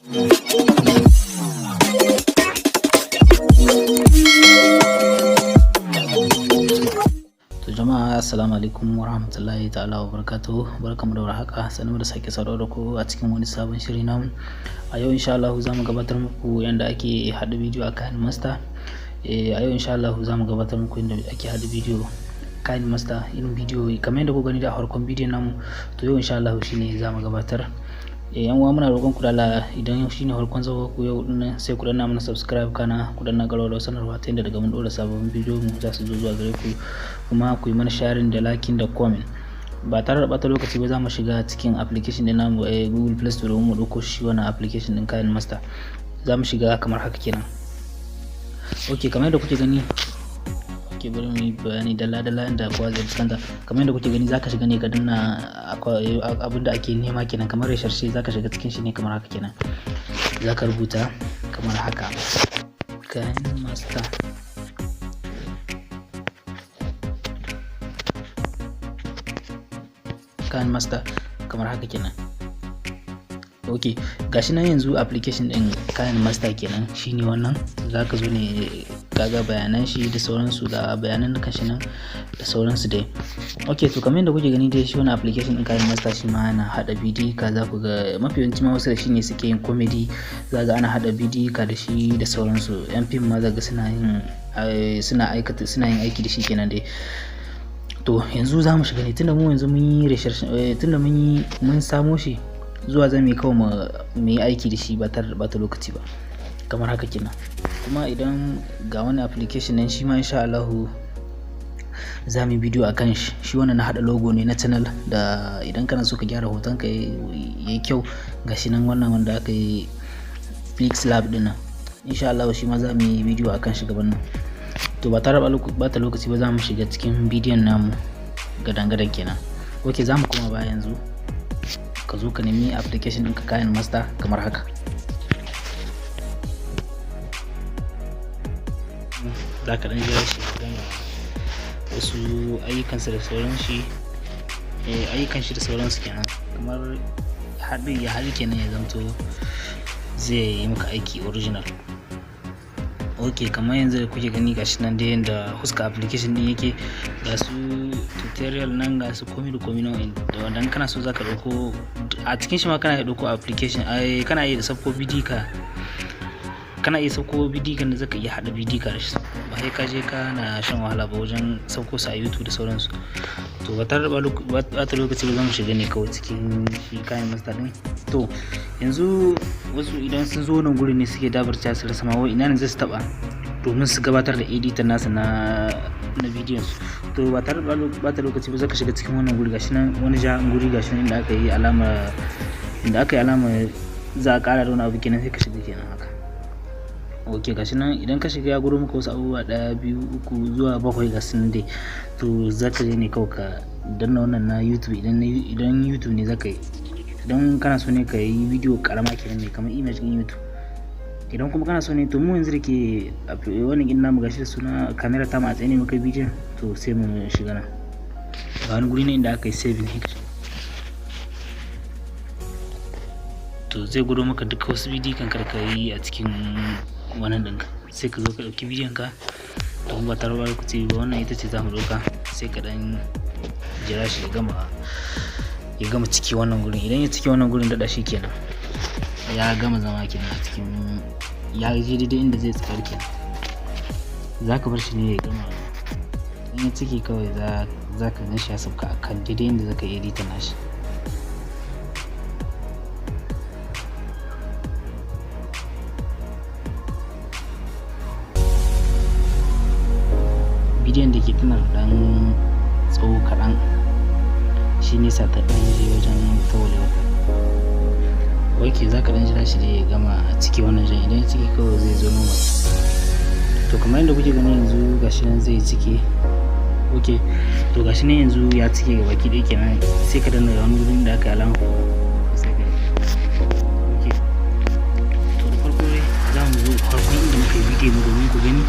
To jama'a assalamu alaikum warahmatullahi ta'ala wabarakatuh, barkamu da warhaka, sannu da sake saduwa da ku a cikin wani sabon shiri namu. A yau insha Allah za mu gabatar muku yanda ake haɗa bidiyo a KineMaster. A yau insha Allah za mu gabatar muku yanda ake haɗa bidiyo KineMaster, irin bidiyo kamar yadda kuka gani da farkon bidiyon namu. To yau insha Allah shine za mu gabatar. Yan uwa muna roƙon ku da Allah, idan shine farkon zuwa ku yau din sai ku danna mana subscribe, kana ku danna ƙararrawar sanarwa ta yadda daga mun ɗora sababbin bidiyo mu za su zo zuwa gare ku, kuma ku yi mana sharing da liking da comment. Ba tare da ɓata lokaci ba za mu shiga cikin application din namu Google Play Store domin mu ɗauko shi wannan application din KineMaster. Za mu shiga kamar haka kenan. Okay, kamar yadda kuke gani, bari mu yi bayani dalla-dalla inda kowa zai fuskanta. Kamar yadda kuke gani zaka shiga ne ka danna abinda ake nema kenan, kamar research zaka shiga cikin shi ne kamar haka kenan. Zaka rubuta kamar haka KineMaster. KineMaster kamar haka kenan. Okay, gashi nan yanzu application din KineMaster kenan, shine wannan. Zaka zo ne kaga bayanan shi da sauransu, da bayanan da kashi nan da sauransu dai. Okay, to kamar yadda kuke gani dai shi wannan application din KineMaster shi ma yana hada bidiyo ka, za ku ga mafi yawanci ma wasu da shi ne suke yin comedy, za ga ana hada bidiyo ka da shi da sauransu. Yan fim ma za ga suna yin aiki da shi kenan dai. To yanzu za mu shiga ne, tunda mu yanzu mun yi research, tunda mun samo shi, zuwa zamu yi kawai mu yi aiki da shi ba tare da bata lokaci ba, kamar haka kenan. Kuma idan ga wani application nan shi ma insha Allah za mu yi bidiyo akan shi. Shi wannan na hada logo ne na channel, da idan kana so ka gyara hoton ka yayi kyau, gashi nan wannan wanda aka yi Flixlab din nan, insha Allah shi ma za mu yi bidiyo akan shi gaban nan. To ba tare da bata lokaci ba za mu shiga cikin bidiyon namu gadan-gadan kenan. Okay, za mu koma baya yanzu. Ka zo ka nemi application ɗinka KineMaster kamar haka. Za ka ɗan jira shi gama wasu ayyukansa da sauransu, ayyukan shi da sauransu kenan, kamar ya haɗu kenan ya zamto zai yi maka aiki original. Okay, kamar yanzu da kuke gani gashi nan dai yanda huska application din yake, ga su tutorial nan, ga su komi da komi nan, da wanda kana so zaka dauko a cikin shi ma kana iya dauko application, kana iya sauko bidiyo ka, kana iya sauko bidiyo kan da zaka iya hada bidiyo ka da shi, ba sai ka je kana shan wahala ba wajen sauko su a YouTube da sauransu. To ba tare da bata lokaci ba za mu shiga ne kawai cikin shi KineMaster din. To yanzu wasu idan sun zo nan gurin ne suke dabarta su rasa ma wai ina ne zai su taba domin su gabatar da editor nasa na bidiyon su. To ba tare da bata lokaci ba zaka shiga cikin wannan guri, gashi nan wani ja guri, gashi nan inda aka yi alama za a kara da wani abu kenan, sai ka shiga kenan haka. Okay, gashi nan idan ka shiga ya gudu maka wasu abubuwa 1 2 3 zuwa 7 ga sun dai. To zaka je ne kawai ka danna wannan na YouTube, idan YouTube ne zaka yi, idan kana so ne ka yi bidiyo karama kenan ne kamar image din YouTube. Idan kuma kana so ne, to mu yanzu da ke wannan din namu gashi da suna camera ta matsayi ne muka bidiyon, to sai mu shiga nan ga wani guri ne inda aka yi saving hit. To zai gudu maka duka wasu bidiyo kan ka yi a cikin wannan ɗinka, sai ka zo ka ɗauki bidiyon ka. To ba tare da lokaci ba, wannan ita ce za mu ɗauka, sai ka ɗan jira shi ya gama ciki wannan gurin. Idan ya ciki wannan gurin daɗa shi kenan ya gama zama kenan a cikin, ya je daidai inda zai tsayar kenan. Za ka bar shi ne ya gama, in ya ciki kawai za ka gan shi ya sauka a kan daidai inda za ka yi editor nashi. Bidiyon da ke tana da ɗan tsawo kaɗan, shi nisa ta ɗan je wajen tawalewa. Okay, za ka ɗan jira shi da ya gama a ciki wannan jan, idan ya ciki kawai zai zo normal. To kamar yadda kuke gani yanzu gashi nan zai cike. Okay, to gashi nan yanzu ya cike gaba ki ɗaya kenan, sai ka danna wani wurin da aka yi alama. Okay, to da farko dai za mu zo farkon inda muka yi bidiyo mu domin ku gani.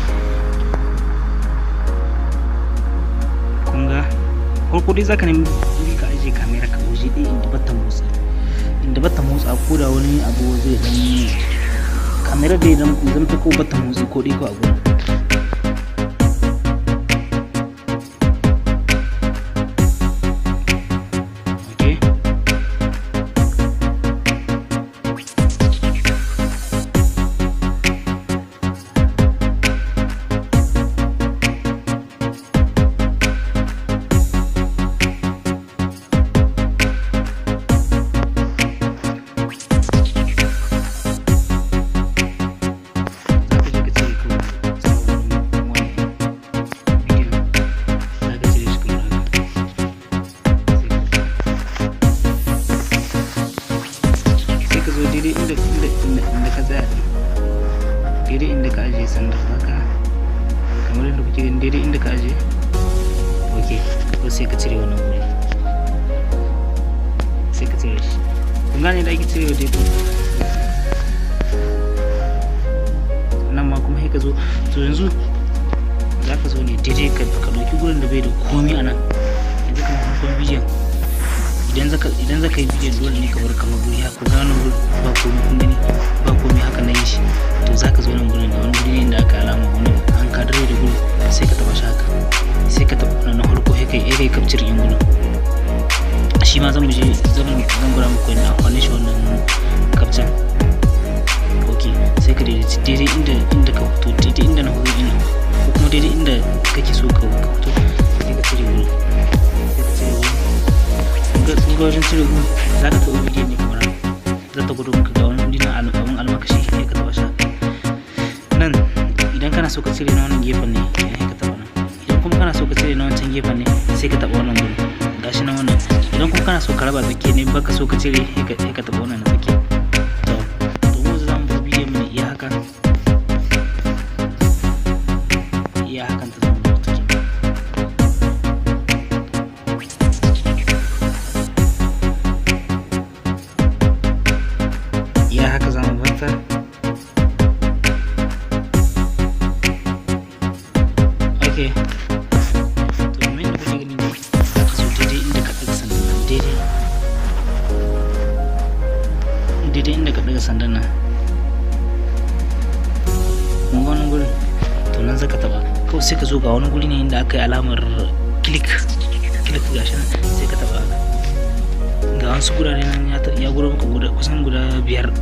farko dai zaka nemi wuri ka ajiye kamera ka waje ɗaya inda bata motsi motsa ko da wani abu zai dan kamera da zan ta ko bata motsi ko dai ko a gurin. inda ka tsaya daidai inda ka ajiye sandar haka kamar yadda kuke gani daidai inda ka ajiye. Ok, ko sai ka cire wannan guri, sai ka cire shi. Kun gane da ake cirewa daidai nan ma kuma sai ka zo, to yanzu za ka zo ne daidai ka ɗauki gurin da bai da komi a nan. Yanzu kamar farkon bidiyon idan zaka yi bidiyon dole ne ka bar kamar guri haka, ga wannan guri ba komai, kun gani ba komai haka na yi shi. To zaka zo nan gurin da wani guri ne da aka alama wani an kadare da guri, sai ka taba shi haka, sai ka taba wannan farko sai kai capture din gurin. Shi ma zan gura muku yadda amfani shi wannan capture. Ok, sai ka daidai inda ka fito, daidai inda na hudu din ko kuma daidai inda kake so ka fito, sai ka cire gurin. Kun ga wajen cire gun za ka taɓa bidiyon ne kamar za ta gudu maka ga wani guri na abin almakashi sai ka taɓa shi nan. Idan kana so ka cire na wannan gefen ne sai ka taɓa nan, idan kuma kana so ka cire na wancan gefen ne sai ka taɓa wannan gurin gashi na wannan. Idan kuma kana so ka raba tsakiya ne baka so ka cire sai ka taɓa wannan na tsakiya. To mu za mu bar bidiyon mu iya haka, iya hakan ta zama take. Ya haka za mu barta. Ok, to kamar yadda kuke gani ne za ka zo daidai inda ka ɗaga sandan nan, daidai inda ka ɗaga sandan nan, mun ga wani gurin, to nan za ka taɓa kawai sai ka zo ga wani guri ne inda aka yi alamar click gashi nan, sai ka taɓa haka. Ga wasu gurare nan ya gura maka kusan guda 5,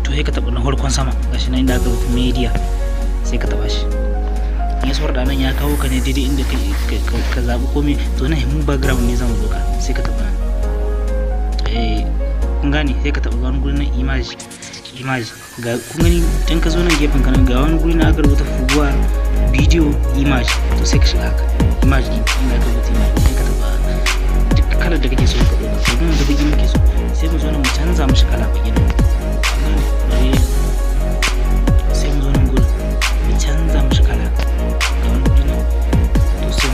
to sai ka taɓa na farkon sama gashi nan inda aka rubuta media, sai ka taɓa shi. In ya da nan ya kawo ka ne daidai inda ka zaɓi komai, to nan mu background ne zamu doka, sai ka taɓa nan. Kun gane, sai ka taɓa ga wani guri na image ga kun gani dan ka zo nan gefen ka nan ga wani guri na aka rubuta fuguwa video image, to sai ka shiga haka image din inda aka rubuta image, sai ka taɓa duk kalar da kake so ka ɗauka. To mun da baki muke so, sai mu zo nan mu canza mishi kala baki nan, sai mu zo nan gurin mu canza mishi kala ga wani guri nan, to sai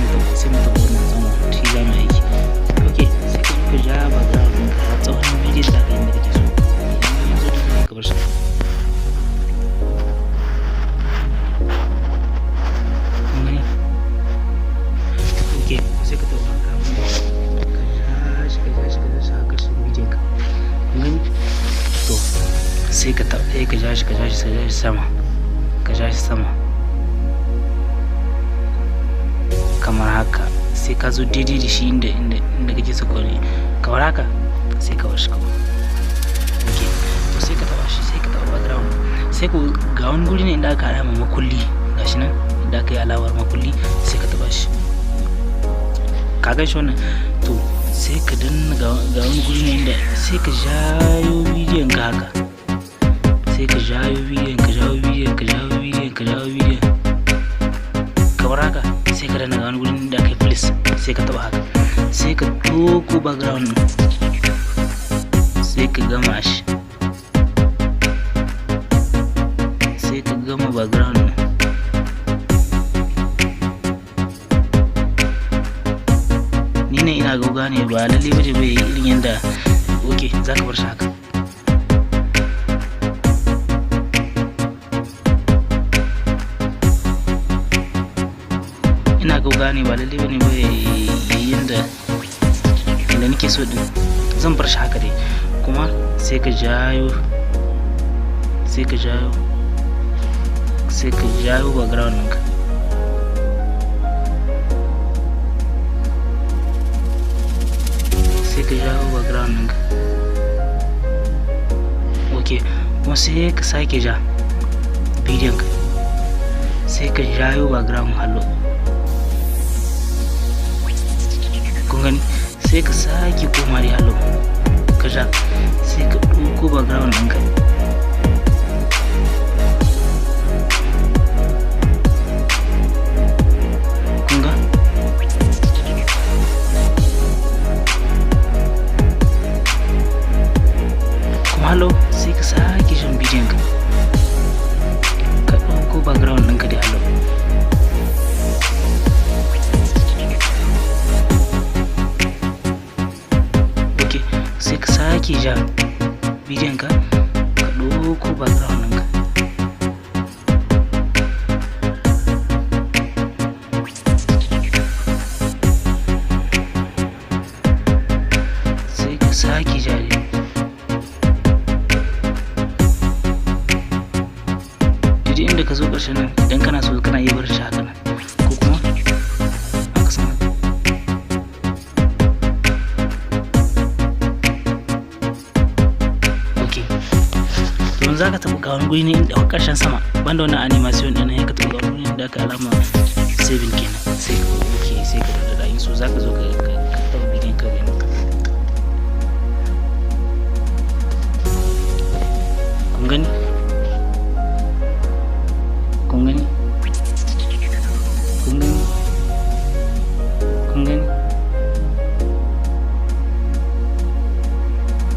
mu taɓa wannan tsawon shi za mu aiki. Ok, sai ka zo ka ja background ɗin ka tsawon bidiyon da ka yi da kake so, yanzu da ka bar shi. Ok, sai ka taɓa sai ka ja shi sama, kamar haka. Sai ka zo daidai da shi inda kake so kawai kamar haka, sai ka bar shi kawai. Ok, to sai ka taba shi, sai ka taba background, sai ku ga wani guri ne inda aka alama makulli gashi nan inda aka yi alamar makulli, sai ka taba shi. Ka gan shi wannan, to sai ka danna ga wani guri ne inda sai ka jayo bidiyon ka haka, sai ka jawo bidiyon kamar haka, sai ka danna ga wani gurin da aka yi place, sai ka taba haka, sai ka doko background ɗin, sai ka gama shi, sai ka gama background ɗin. Ni ne ina gauga ne, ba lalle bace bai yi irin yanda. Ok, za ka bar shi haka. Ina gauga ne, ba lalle bane bai yi yanda nake so din, zan bar shi haka dai. kuma sai ka jayo background ɗinka. Ok, kuma sai ka sake ja bidiyon ka, sai ka jayo background hallo, kun gani, sai ka sake koma da hallo ka ja, sai ka ɗauko background ɗinka, kun ga kuma hallo sai ka sake jan bidiyon ka, ka ɗauko background ɗinka da hallo. Sai ka sake ja bidiyon ka, ka ɗauko background ɗinka, sai ka sake ja daidai inda ka zo ƙarshen nan. Idan kana so kana iya bar shi haka nan, ko kuma haka sama. Za ka taɓa ga wani guri ne inda ƙarshen sama, banda wannan animation ɗin ya ka taɓa ga wani da aka alama saving kenan, sai ka oke, sai ka da yin so za ka zo ka taɓa bidiyon ka gani. Kun gani? Kun gani? Kun gani? Kun gani?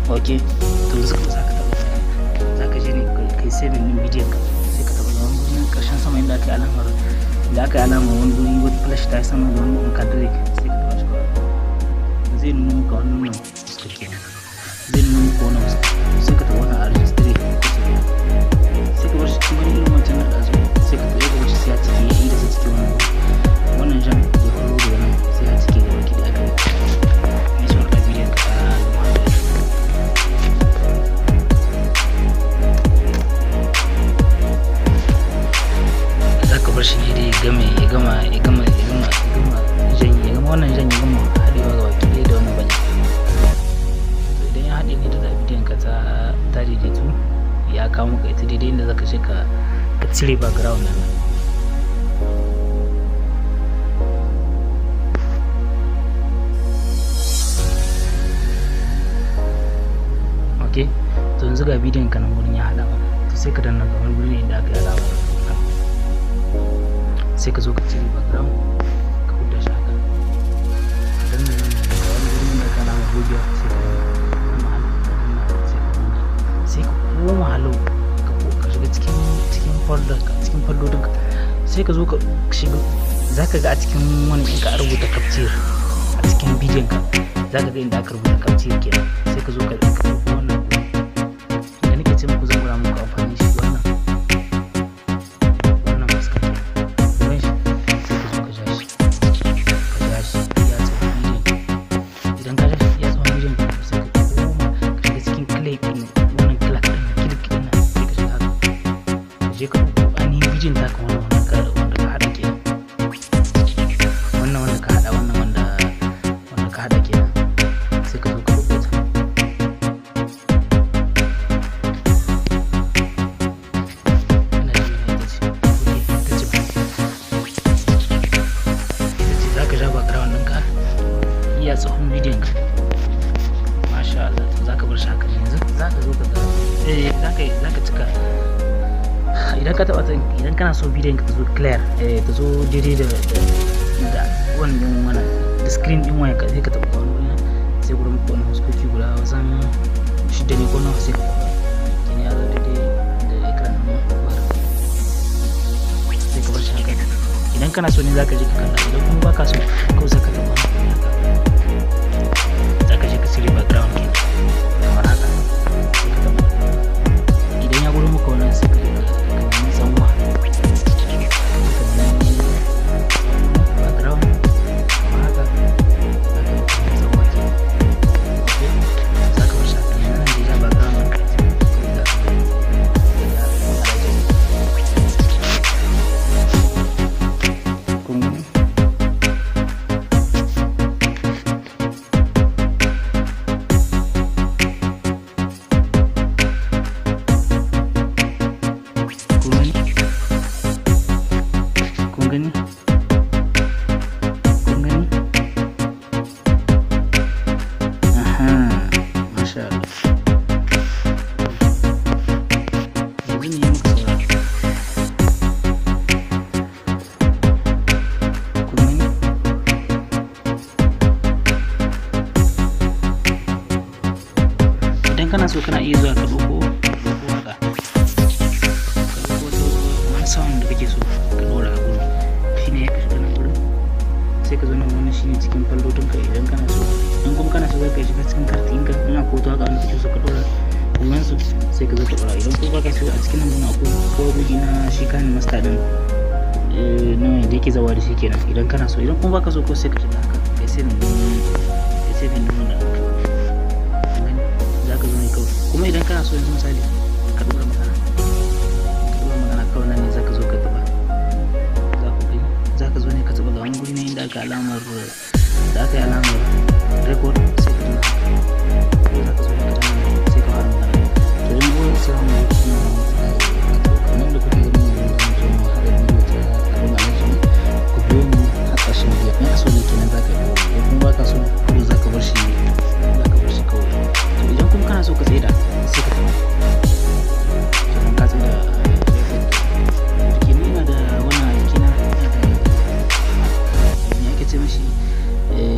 Ok, to yanzu za ka kai saving din bidiyon ka, sai ka taɓa wani gurin ƙarshen sama inda aka yi alama wani guri wata flash ta yi sama da wani kadire, sai ka taɓa shi kawai, zai nuna maka wannan fuskar kenan, zai nuna maka wannan fuskar, sai ka taɓa wannan a registry, sai ka bar shi cikin irin wancan na ɗazu, sai ka taɓa bar shi sai ya cike ya yi da sai cike wannan jan ya faro da wannan sai ya cike da baki da aka yi. Mai sauran ka bidiyon ka ta gama da bar shi ne da ya gama wannan jan ya gama haɗewa ga baki ɗaya da wannan baki. To idan ya haɗe ne da bidiyon ka ta daidaitu, ya kawo maka ita daidai inda zaka je ka cire background nan. Ok, to yanzu ga bidiyon ka nan wurin ya haɗa, to sai ka danna ga wani wuri inda aka yi alama, sai ka zo ka cire background ka huda shi haka, dan ne wani gurin da kana ma gogewa, sai ka koma hallo ka shiga cikin folder ka, cikin foldodin ka, sai ka zo ka shiga, zaka ga a cikin wani in ka rubuta capture a cikin bidiyon ka, zaka ga inda aka rubuta capture kenan, sai ka zo ka ɗauko wannan da nake ce muku zan gura muku amfani shi wannan je ka ɗauko ainihin bidiyon taka wanda ka haɗa ke wannan wanda ka haɗa wannan wanda ka haɗa ke, sai ka zo ka ɗauko ta. Ina ji ita ce za ka ja background ɗinka iya tsohon bidiyon ka, masha Allah. To za ka bar shi haka yanzu, za ka zo ka ga za ka cika. Idan ka taɓa idan kana so bidiyon ka ta zo clear, ta zo daidai da wannan da screen ɗin wayan ka, sai ka taɓa wani wuri sai gurin muku wani huskoki guda wajen 6 ne ko nawa, sai ka taɓa kini ya zo daidai da ekran ɗin wayar, sai ka bar shi haka. Idan kana so ne za ka je ka kalla, idan kuma baka so kawai sai ka taɓa wani haka, za ka je ka cire background ke kamar haka, sai ka taɓa. Idan ya gurin muka wannan sai ka sanwa background kamar haka, za ka bar shi haka. sai ka zo ka ɗora. Idan kuma baka so a cikin nan akwai kofofi na shi kayan master din na da yake zawa da shi kenan. Idan kana so, idan kuma baka so ko sai ka shiga haka kai sai nan kai sai bin nan za ka zo ne kawai. Kuma idan kana so yanzu misali ka ɗora magana kawai nan ne za ka zo ka taɓa, za ka zo ne ka taɓa ga wani guri ne inda aka alamar da aka yi alamar record sai ka zo za ka zo ka taɓa sai ka fara magana. To idan kuma sai mu yi kuma kamar da kuke gani yanzu za mu zo mu haɗa bidiyo ta abin alaji ku biyo mu har ƙarshen bidiyo. In so ne kenan za ka yi, idan kuma baka so kawai za ka bar shi kawai. To idan kuma kana so ka tsaida sai ka taɓa kenan ka tsaida kenan. Ina da wannan aikina me ake ce mashi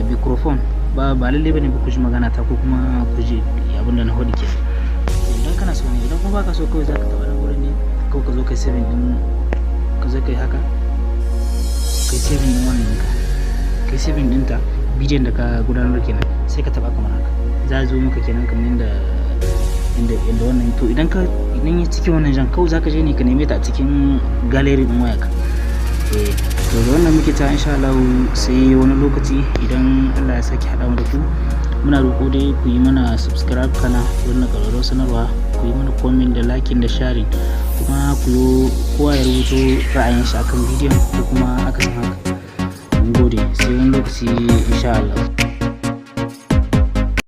microphone ba lalle bane ba ku ji magana ta ko kuma ku ji abin da na faɗi kenan. Idan kana so ne, idan kuma baka so kawai za ka taɓa nan wurin ne kawai ka zo kai saving din, ka zo kai haka kai saving din wannan ɗinka, kai saving ɗinta bidiyon da ka gudanar kenan sai ka taɓa kamar haka za a zo maka kenan kamar inda wannan. To idan ya cike wannan jan kawai za ka je ne ka neme ta a cikin gallery ɗin wayarka. To da wannan muke ta insha Allah sai wani lokaci idan Allah ya saki haɗa mu da ku. Muna roƙo dai ku yi mana subscribe kana wurin na ƙararrawar sanarwa, ku yi mana comment da liking da sharing, kuma ku yi kowa ya rubuto ra'ayin shi akan bidiyon ko kuma akasin haka. Mun gode sai wani lokaci insha Allah.